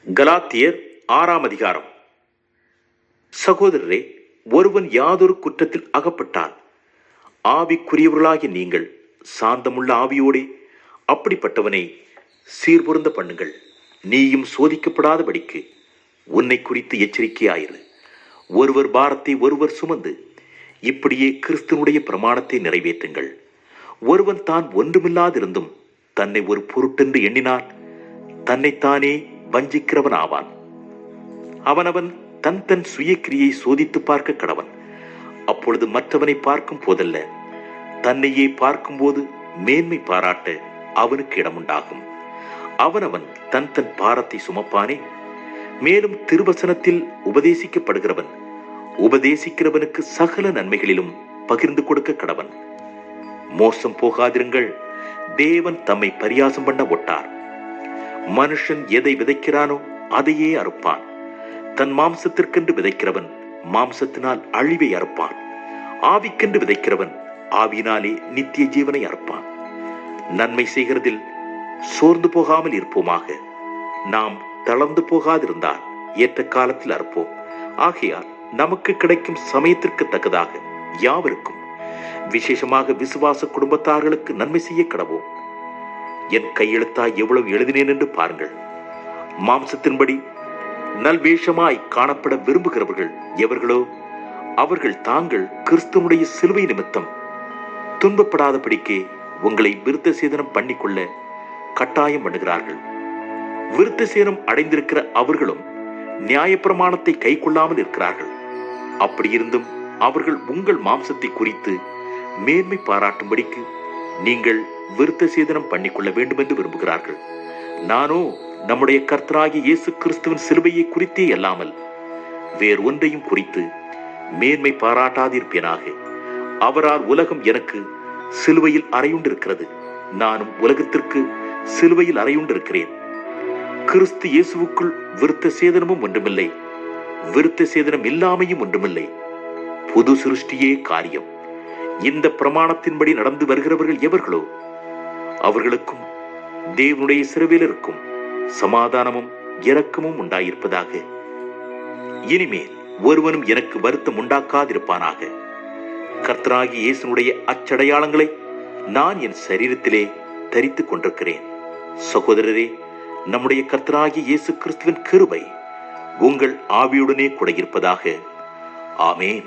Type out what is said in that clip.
கலாத்தியர் 6ஆம் அதிகாரம். சகோதரரே, ஒருவன் யாதொரு குற்றத்தில் அகப்பட்டால் ஆவிக்குரியவர்களாகிய நீங்கள் சாந்தமுள்ள ஆவியோடே அப்படிப்பட்டவனை சீர்பொருந்த பண்ணுங்கள். நீயும் சோதிக்கப்படாதபடிக்கு உன்னை குறித்து எச்சரிக்கையாயிரு. ஒருவர் பாரத்தை ஒருவர் சுமந்து இப்படியே கிறிஸ்துவனுடைய பிரமாணத்தை நிறைவேற்றுங்கள். ஒருவன் தான் ஒன்றுமில்லாதிருந்தும் தன்னை ஒரு பொருட்டென்று எண்ணினால் தன்னைத்தானே வஞ்சிக்கிறவன் ஆவான். அவனவன் தன் தன் சுய கிரியை சோதித்து பார்க்க கடவன். அப்பொழுது மற்றவனை பார்க்கும் போதல்ல, தன்னையே பார்க்கும் போது மேன்மை பாராட்ட அவனுக்கு இடமுண்டாகும். அவனவன் தன் தன் பாரத்தை சுமப்பானே. மேலும் திருவசனத்தில் உபதேசிக்கப்படுகிறவன் உபதேசிக்கிறவனுக்கு சகல நன்மைகளிலும் பகிர்ந்து கொடுக்க கடவன். மோசம் போகாதிருங்கள். தேவன் தம்மை பரியாசம் பண்ண ஒட்டார். மனுஷன் எதை விதைக்கிறானோ அதையே அறுப்பான். தன் மாம்சத்திற்கென்று விதைக்கிறவன் மாம்சத்தினால் அழிவை அறுப்பான். ஆவிக்கென்று விதைக்கிறவன் ஆவியினாலே நித்திய ஜீவனை அறுப்பான். நன்மை செய்கிறதில் சோர்ந்து போகாமல் இருப்போமாக. நாம் தளர்ந்து போகாதிருந்தால் ஏற்ற காலத்தில் அறுப்போம். ஆகையால் நமக்கு கிடைக்கும் சமயத்திற்கு தக்கதாக யாவருக்கும், விசேஷமாக விசுவாச குடும்பத்தார்களுக்கு நன்மை செய்ய கடவோம். என் கையெழுத்தாய் எவ்வளவு எழுதினேன் என்று பாருங்கள். மாம்சத்தின்படி நல்வேஷமாய் காணப்பட விரும்புகிறவர்கள் எவர்களோ அவர்கள் தாங்கள் கிறிஸ்துவனுடைய சிலுவை நிமித்தம் துன்பப்படாதபடிக்கே உங்களை விருத்த சேதனம் பண்ணிக்கொள்ள கட்டாயம் பண்ணுகிறார்கள். விருத்த சேதனம் அடைந்திருக்கிற அவர்களும் நியாயப்பிரமாணத்தை கை கொள்ளாமல் இருக்கிறார்கள். அப்படியிருந்தும் அவர்கள் உங்கள் மாம்சத்தை குறித்து மேன்மை பாராட்டும்படிக்கு நீங்கள் விருத்த சேதனம் பண்ணிக்கொள்ள வேண்டும் என்று விரும்புகிறார்கள். நானோ நம்முடைய கர்த்தராகிய இயேசு கிறிஸ்துவின் சிலுவையை குறித்தே அல்லாமல் வேறு ஒன்றையும் குறித்து மேன்மை பாராட்டாதிருப்பேனாக. அவரால் உலகம் எனக்கு சிலுவையில் அறையுண்டிருக்கிறது, நானும் உலகத்திற்கு சிலுவையில் அறையுண்டிருக்கிறேன். கிறிஸ்து இயேசுவுக்குள் விருத்த சேதனமும் ஒன்றுமில்லை, விருத்த சேதனம் இல்லாமையும் ஒன்றுமில்லை. புது சிருஷ்டியே காரியம். இந்த பிரமாணத்தின்படி நடந்து வருகிறவர்கள் எவர்களோ அவர்களுக்கும் தேவனுடைய சிறுவேலருக்கும் சமாதானமும் இரக்கமும் உண்டாயிருப்பதாக. இனிமேல் ஒருவனும் எனக்கு வருத்தம் உண்டாக்காதிருப்பானாக. கர்த்தராகிய இயேசுனுடைய அச்சடையாளங்களை நான் என் சரீரத்திலே தரித்துக் கொண்டிருக்கிறேன். சகோதரரே, நம்முடைய கர்த்தராகிய இயேசு கிறிஸ்துவின் கிருபை உங்கள் ஆவியுடனே கூட இருப்பதாக. ஆமேன்.